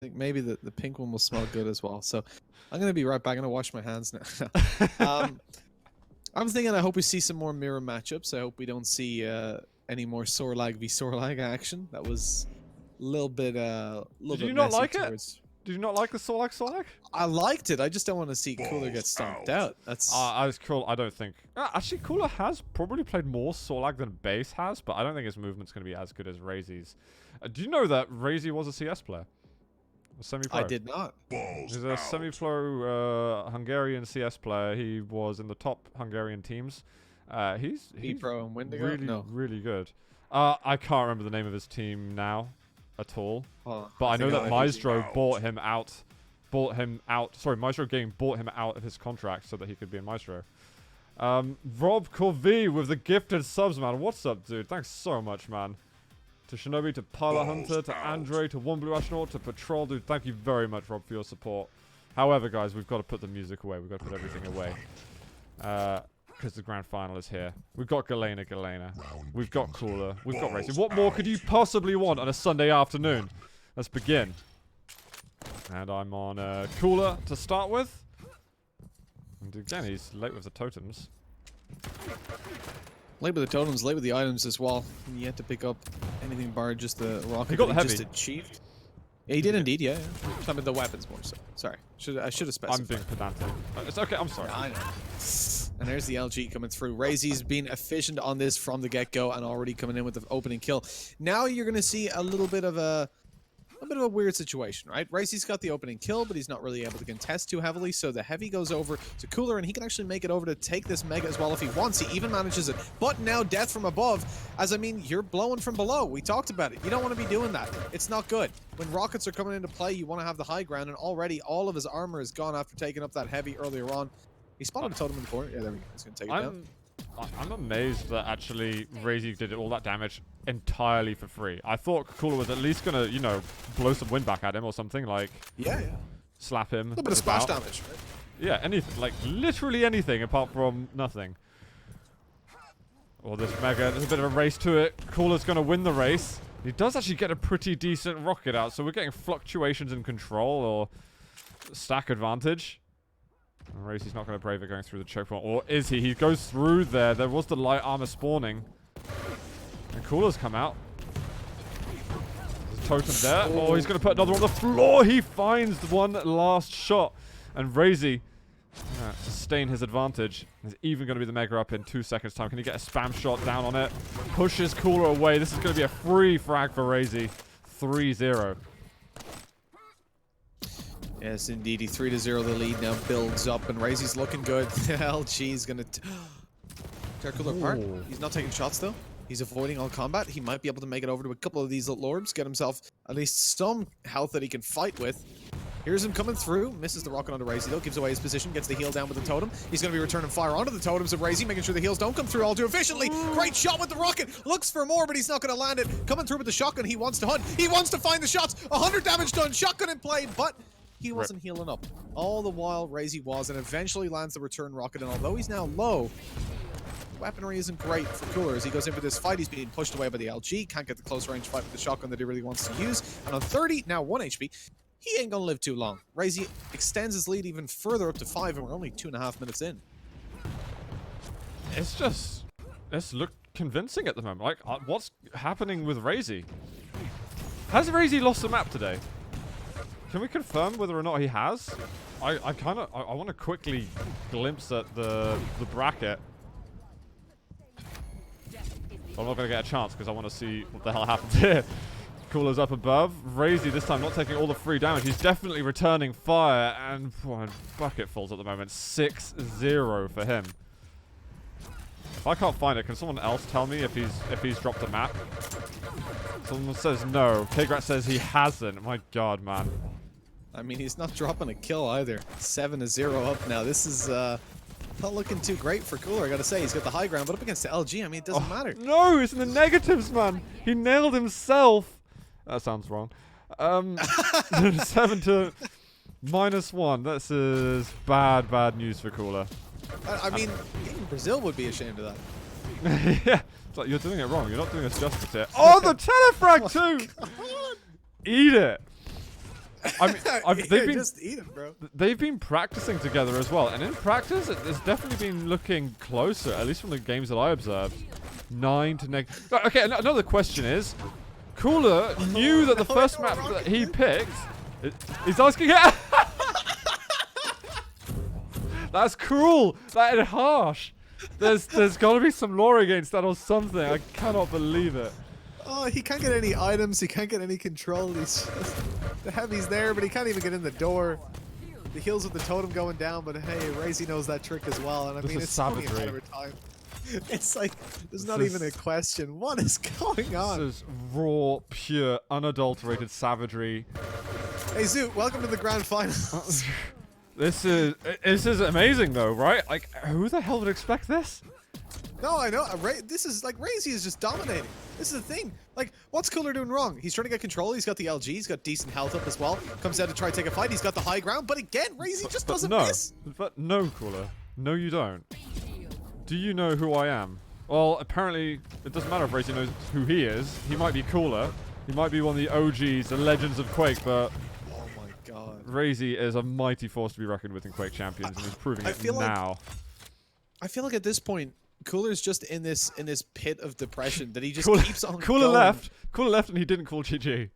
think maybe the pink one will smell good as well. So I'm gonna be right back. I'm gonna wash my hands now. I'm thinking I hope we see some more mirror matchups. I hope we don't see any more Sorlag v Sorlag action. That was a little bit Did you not messy like it? towards... Did you not like the Sorlag? I liked it. I just don't want to see Cooler get stomped out. That's As Cool, I don't think. Actually, Cooler has probably played more Sorlag than Base has, but I don't think his movement's going to be as good as Raisy's. Do you know that Raisy was a CS player? A semi-pro. I did not. He's a semi-pro Hungarian CS player. He was in the top Hungarian teams. He's Pro and Wendigo? really, No. really good. I can't remember the name of his team now at all. Oh, But I know that Myztro out. bought him out. Sorry, Myztro Game bought him out of his contract so that he could be in Myztro. Rob Corvée with the gifted subs, man. What's up, dude? Thanks so much, man. To Shinobi, to Pilot Hunter, to Andre, to One Blue Astronaut, to Patrol, dude. Thank you very much, Rob, for your support. However, guys, we've got to put the music away. We've got to put everything away. Because the grand final is here. We've got Galena. We've got Cooler. We've got Raisy. What more could you possibly want on a Sunday afternoon? Let's begin. And I'm on Cooler to start with. And again, he's late with the totems. Late with the totems, late with the items as well. You had to pick up anything bar just the rocket He got the that heavy. just achieved. Yeah, he did indeed, yeah. Some of the weapons more so. Sorry. I should have specified. I'm being pedantic. It's okay, I'm sorry. Yeah, I know. And there's the LG coming through. Raisy's been efficient on this from the get-go and already coming in with the opening kill. Now you're going to see a little bit of a weird situation, right? Raisy's got the opening kill, but he's not really able to contest too heavily, so the heavy goes over to Cooler, and he can actually make it over to take this Mega as well if he wants. He even manages it. But now death from above, as I mean, you're blowing from below. We talked about it. You don't want to be doing that. It's not good. When rockets are coming into play, you want to have the high ground, and already all of his armor is gone after taking up that heavy earlier on. He spotted a totem in the corner. Yeah, there we go. He's going to take it down. I'm amazed that actually Raisy did all that damage entirely for free. I thought Cooler was at least gonna, you know, blow some wind back at him or something, like Yeah. slap him. A little bit of splash damage, right? Yeah, anything, like literally anything apart from nothing. Well, this Mega, there's a bit of a race to it. Cooler's gonna win the race. He does actually get a pretty decent rocket out, so we're getting fluctuations in control or stack advantage. Raisy's not going to brave it going through the choke point. Or is he? He goes through there. There was the light armor spawning. And Cooler's come out. There's a totem there. Oh, he's going to put another on the floor. He finds one last shot. And Raisy, sustain his advantage. He's even going to be the Mega up in 2 seconds time. Can he get a spam shot down on it? Pushes Cooler away. This is going to be a free frag for Raisy. 3-0. Yes, indeed. 3-0 the lead now builds up, and Raisy's looking good. LG's gonna tear Cooler apart. He's not taking shots though. He's avoiding all combat. He might be able to make it over to a couple of these little orbs, get himself at least some health that he can fight with. Here's him coming through. Misses the rocket onto Raisy though. Gives away his position. Gets the heal down with the totem. He's going to be returning fire onto the totems of Raisy, making sure the heals don't come through all too efficiently. Great shot with the rocket. Looks for more, but he's not going to land it. Coming through with the shotgun. He wants to hunt. He wants to find the shots. 100 damage done. Shotgun in play, but he wasn't healing up. All the while, Raisy was, and eventually lands the return rocket, and although he's now low, weaponry isn't great for Cooler as he goes in for this fight. He's being pushed away by the LG, can't get the close range fight with the shotgun that he really wants to use, and on 30, now 1 HP, he ain't gonna live too long. Raisy extends his lead even further up to 5, and we're only 2.5 minutes in. It's looked convincing at the moment. Like, what's happening with Raisy? Has Raisy lost the map today? Can we confirm whether or not he has? I want to quickly glimpse at the bracket. I'm not going to get a chance because I want to see what the hell happens here. Cooler's up above. Raisy this time not taking all the free damage. He's definitely returning fire, and bucketfuls at the moment. 6-0 for him. If I can't find it, can someone else tell me if he's dropped a map? Someone says no. Kgrat says he hasn't. My god, man. I mean, he's not dropping a kill either. 7-0 up now. This is not looking too great for Cooler, I gotta say. He's got the high ground, but up against the LG, I mean, it doesn't matter. No, it's in the negatives, man. He nailed himself. That sounds wrong. 7 to -1. This is bad news for Cooler. I mean, even Brazil would be ashamed of that. Yeah. It's like, you're doing it wrong. You're not doing us justice here. Oh, the telefrag too! Eat it! I mean, they've been just eat it, bro. They've been practicing together as well, and in practice, it's definitely been looking closer. At least from the games that I observed. 9 to neg. Okay, another question is, Cooler knew that the first map that he picked. He's asking it. That's cruel. That is harsh. There's got to be some law against that or something. I cannot believe it. Oh, he can't get any items. He can't get any control. The heavy's there, but he can't even get in the door. The heals with the totem going down, but hey, Raisy knows that trick as well. And I mean, it's only a matter of time. It's like there's not even a question. What is going on? This is raw, pure, unadulterated savagery. Hey, Zoot, welcome to the grand finals. This is amazing though, right? Like, who the hell would expect this? No, I know. This is like Raisy is just dominating. This is the thing. Like, what's Cooler doing wrong? He's trying to get control. He's got the LG. He's got decent health up as well. Comes out to try to take a fight. He's got the high ground. But again, Raisy just doesn't miss. But no, Cooler. No, you don't. Do you know who I am? Well, apparently, it doesn't matter if Raisy knows who he is. He might be Cooler. He might be one of the OGs, the legends of Quake, but... Oh my god. Raisy is a mighty force to be reckoned with in Quake Champions, and he's proving it now. I feel like at this point, Cooler's just in this pit of depression that he just keeps on Cooler going. left, and he didn't call GG.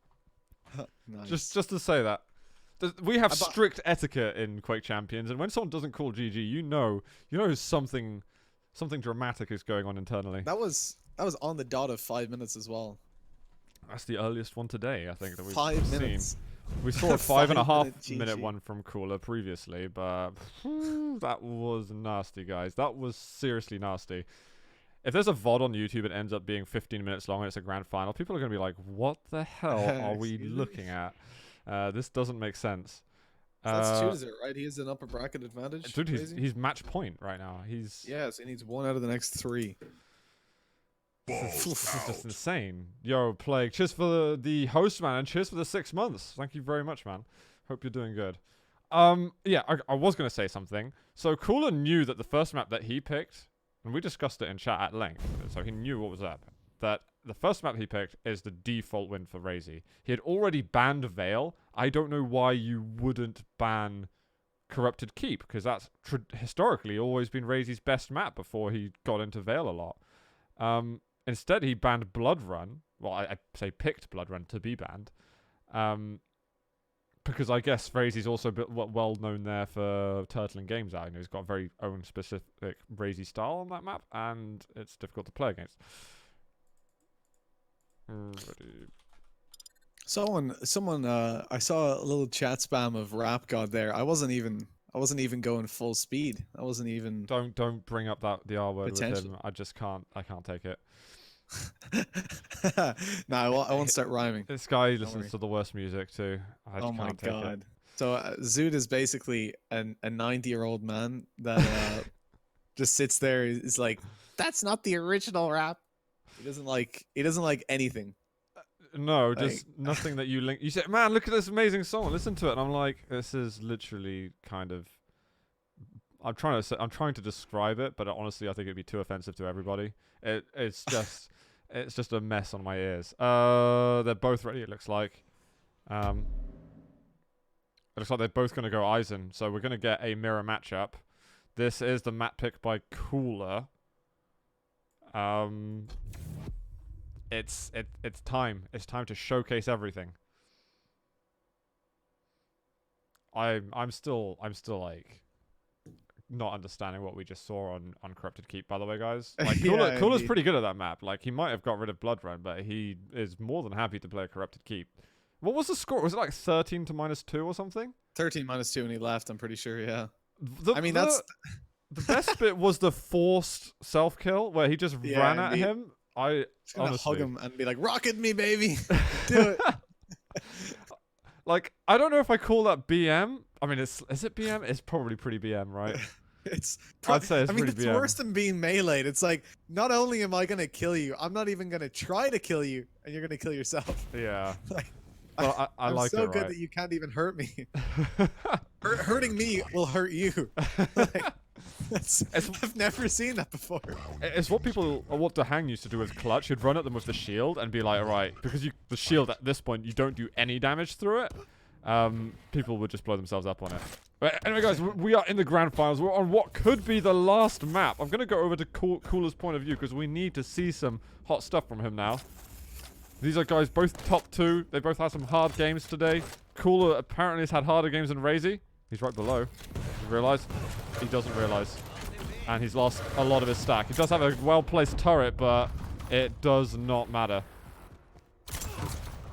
Nice. Just to say that. We have strict etiquette in Quake Champions, and when someone doesn't call GG, you know something dramatic is going on internally. That was on the dot of 5 minutes as well. That's the earliest one today, I think, that we've 5 minutes. seen. We saw a 5.5 minute GG. one from Cooler previously, but that was nasty, guys. That was seriously nasty. If there's a VOD on YouTube and ends up being 15 minutes long and it's a grand final, people are going to be like, what the hell are we looking at? This doesn't make sense. That's 2-0, right? He has an upper bracket advantage. Dude, he's match point right now. Yes, he needs 1 out of the next 3. This is just insane. Yo, Plague, cheers for the host, man, and cheers for the 6 months. Thank you very much, man. Hope you're doing good. Yeah, I was going to say something. So Cooler knew that the first map that he picked, and we discussed it in chat at length, so he knew what was up, that the first map he picked is the default win for Raisy. He had already banned Veil. I don't know why you wouldn't ban Corrupted Keep, because that's historically always been Raisy's best map before he got into Veil a lot. Instead, he banned Blood Run. Well, I say picked Blood Run to be banned. Because I guess Raisy's also a bit well known there for turtling games out. You know, he's got a very own specific Raisy style on that map, and it's difficult to play against. Someone, I saw a little chat spam of Rap God there. I wasn't even going full speed. I wasn't even. Don't bring up the R word with him. I can't take it. No, I won't start rhyming. This guy listens to the worst music too. I just oh my can't take god. It. So Zoot is basically a 90-year-old man that just sits there. Is like, that's not the original Rap. He doesn't like anything. No, just nothing that you link. You say, man, look at this amazing song. Listen to it, and I'm like, this is literally kind of. I'm trying to describe it, but honestly, I think it'd be too offensive to everybody. It's just a mess on my ears. They're both ready. It looks like. It looks like they're both going to go Eisen, so we're going to get a mirror matchup. This is the map pick by Cooler. It's time. It's time to showcase everything. I'm still like not understanding what we just saw on Corrupted Keep, by the way, guys. Like Cooler's pretty good at that map. Like, he might have got rid of Blood Run, but he is more than happy to play a Corrupted Keep. What was the score? Was it like 13 to -2 or something? 13 -2 and he left, I'm pretty sure, yeah. The best bit was the forced self-kill where he just ran at him. I honestly hug him and be like, rocket me, baby. Do it. Like, I don't know if I call that BM. I mean, is it BM? It's probably pretty BM, right? I'd say it's pretty it's BM. worse than being meleeed. It's like, not only am I going to kill you, I'm not even going to try to kill you, and you're going to kill yourself. Yeah. Like, well, I'm like so it, good right? that you can't even hurt me. Hurting me will hurt you. Like, I've never seen that before. It's what DeHang used to do with Clutch. He'd run at them with the shield and be like, all right, because the shield at this point, you don't do any damage through it. people would just blow themselves up on it. But anyway, guys, we are in the grand finals. We're on what could be the last map. I'm going to go over to Cooler's point of view because we need to see some hot stuff from him now. These are guys both top 2. They both had some hard games today. Cooler apparently has had harder games than Raisy. He's right below. You realise? He doesn't realise. And he's lost a lot of his stack. He does have a well-placed turret, but it does not matter.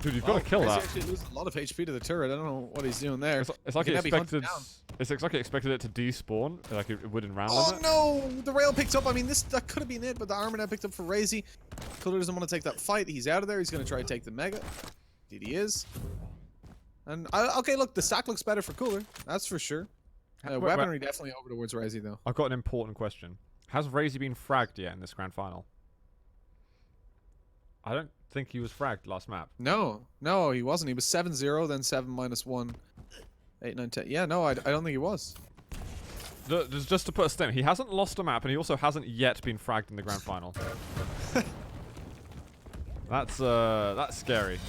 Dude, you've got to kill that. Actually loses a lot of HP to the turret. I don't know what he's doing there. It's like he expected. It's like he expected it to despawn, like it would in round limit. Oh no! The rail picked up. I mean, that could have been it, but the armor now picked up for Raisy. Cooler doesn't want to take that fight. He's out of there. He's going to try to take the mega. Indeed he is. And okay, look, the stack looks better for Cooler. That's for sure. Weaponry definitely over towards Raisy though. I've got an important question. Has Raisy been fragged yet in this grand final? I don't think he was fragged last map. No, he wasn't. He was 7-0, then 7-1, 8, 9, 10. Yeah, no, I don't think he was. Just to put a stem, he hasn't lost a map, and he also hasn't yet been fragged in the grand final. That's scary.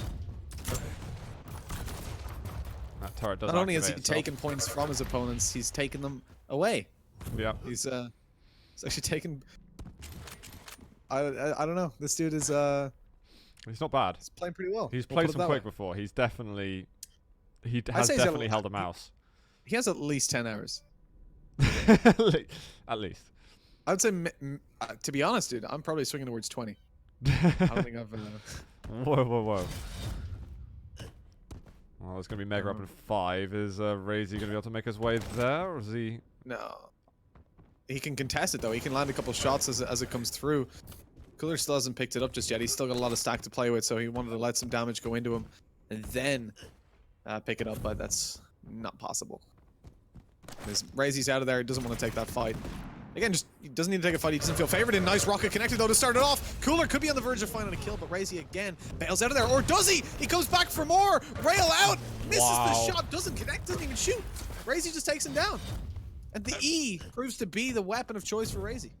That turret does. Not only has he taken points from his opponents, he's taken them away. Yeah. He's actually taken. I don't know. This dude is He's not bad. He's playing pretty well. He's played some Quake before. He's definitely. He has definitely held a mouse. He has at least 10 hours. At least. I would say, to be honest, dude, I'm probably swinging towards 20. I don't think I've. Whoa. Well, it's gonna be mega up in 5. Is Raisy gonna be able to make his way there, or is he? No. He can contest it though. He can land a couple shots as it comes through. Cooler still hasn't picked it up just yet. He's still got a lot of stack to play with, so he wanted to let some damage go into him and then pick it up, but that's not possible. Raisy's out of there. He doesn't want to take that fight. Again, he doesn't need to take a fight. He doesn't feel favored. And nice rocket connected though to start it off. Cooler could be on the verge of finding a kill, but Raisy again bails out of there. Or does he? He comes back for more. Rail out. Misses the shot. Doesn't connect. Doesn't even shoot. Raisy just takes him down. And the E proves to be the weapon of choice for Raisy.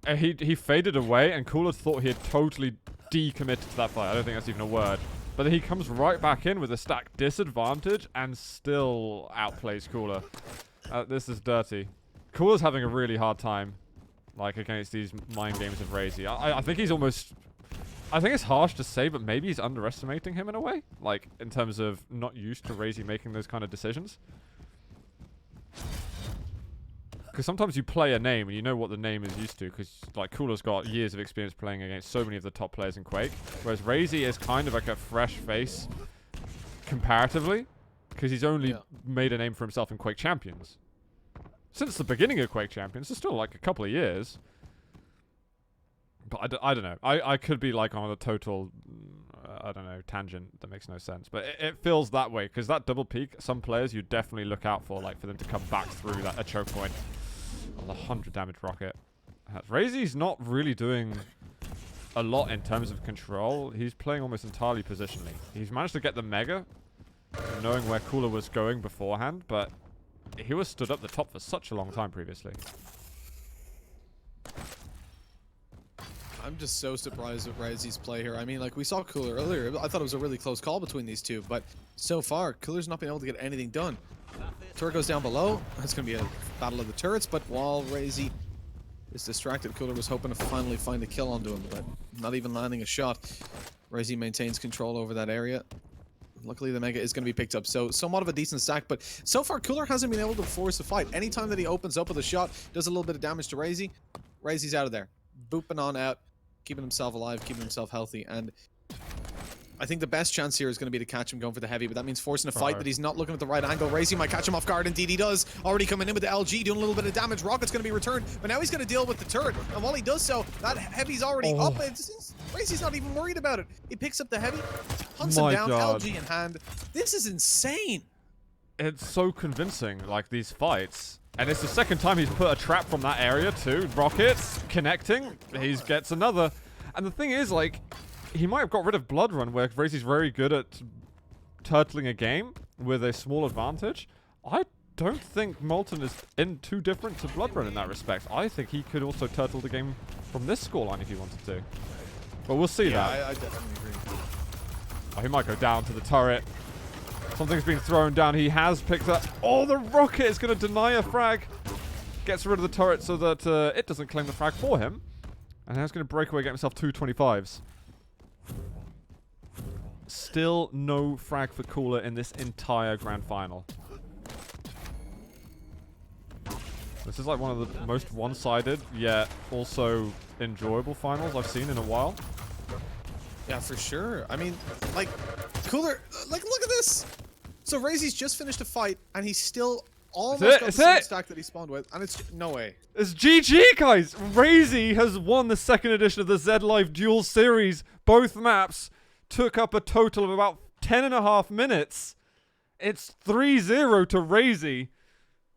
He faded away, and Cooler thought he had totally decommitted to that fight. I don't think that's even a word. But then he comes right back in with a stack disadvantage and still outplays Cooler. This is dirty. Cooler's having a really hard time, like, against these mind games of Raisy. I think he's almost... I think it's harsh to say, but maybe he's underestimating him in a way. Like, in terms of not used to Raisy making those kind of decisions. Because sometimes you play a name and you know what the name is used to, because like Cooler's got years of experience playing against so many of the top players in Quake, whereas Raisy is kind of like a fresh face comparatively, because he's only made a name for himself in Quake Champions. Since the beginning of Quake Champions, it's still like a couple of years. But I don't know. I could be like on a total, I don't know, tangent that makes no sense. But it feels that way, because that double peak, some players you definitely look out for, like for them to come back through a choke point. Oh, the 100 damage rocket. Raisy's not really doing a lot in terms of control. He's playing almost entirely positionally. He's managed to get the mega, knowing where Cooler was going beforehand, but he was stood up the top for such a long time previously. I'm just so surprised with Raisy's play here. I mean, like, we saw Cooler earlier. I thought it was a really close call between these two, but so far, Cooler's not been able to get anything done. Turret goes down below. It's going to be a battle of the turrets, but while Raisy is distracted, Cooler was hoping to finally find a kill onto him, but not even landing a shot. Raisy maintains control over that area. Luckily, the mega is going to be picked up, so somewhat of a decent stack, but so far, Cooler hasn't been able to force a fight. Anytime that he opens up with a shot, does a little bit of damage to Raisy, Raisy's out of there. Booping on out, keeping himself alive, keeping himself healthy, and I think the best chance here is going to be to catch him going for the heavy, but that means forcing a fight, but he's not looking at the right angle. Raisy might catch him off guard. Indeed he does. Already coming in with the LG, doing a little bit of damage. Rocket's going to be returned, but now he's going to deal with the turret, and while he does so, that heavy's already up. Raisy's not even worried about it. He picks up the heavy, hunts him down, LG in hand. This is insane. It's so convincing, like, these fights. And it's the second time he's put a trap from that area too. Rockets connecting. He gets another. And the thing is, like, he might have got rid of Blood Run, where Raisy's very good at turtling a game with a small advantage. I don't think Molten is too different to Blood Run in that respect. I think he could also turtle the game from this scoreline if he wanted to. But we'll see that. I definitely agree. Oh, he might go down to the turret. Something's been thrown down. He has picked up... Oh, the rocket is going to deny a frag. Gets rid of the turret so that it doesn't claim the frag for him. And now he's going to break away, get himself 2 25s. Still no frag for Cooler in this entire grand final. This is like one of the most one-sided, yet also enjoyable finals I've seen in a while. Yeah, for sure. I mean, like, Cooler, like, look at this. So Raisy's just finished a fight, and he's still almost got the same stack that he spawned with, and it's no way. It's GG, guys! Raisy has won the second edition of the ZLive Duel Series. Both maps took up a total of about 10.5 minutes. It's 3-0 to Raisy.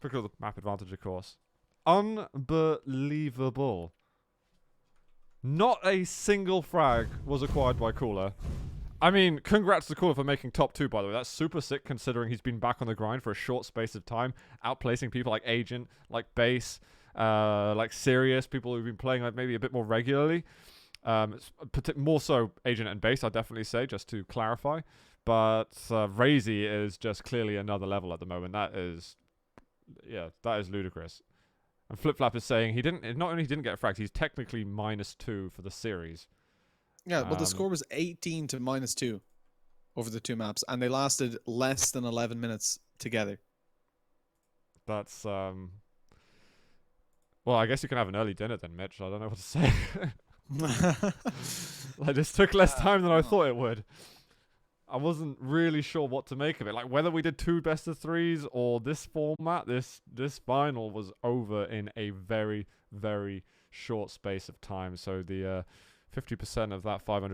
Because of the map advantage, of course. Unbelievable. Not a single frag was acquired by Cooler. I mean, congrats to Cooler for making top 2, by the way. That's super sick considering he's been back on the grind for a short space of time, outplacing people like Agent, like Base, like Sirius, people who've been playing like maybe a bit more regularly. More so Agent and Base, I'd definitely say, just to clarify. But Raisy is just clearly another level at the moment. That is ludicrous. And Flip Flap is saying he not only didn't get fragged, he's technically -2 for the series. Yeah, but the score was 18 to -2 over the 2 maps, and they lasted less than 11 minutes together. That's well, I guess you can have an early dinner then, Mitch. I don't know what to say. Like, this took less time than I thought it would. I wasn't really sure what to make of it. Like, whether we did 2 best of 3s or this format, this final was over in a very, very short space of time. So the 50% of that 500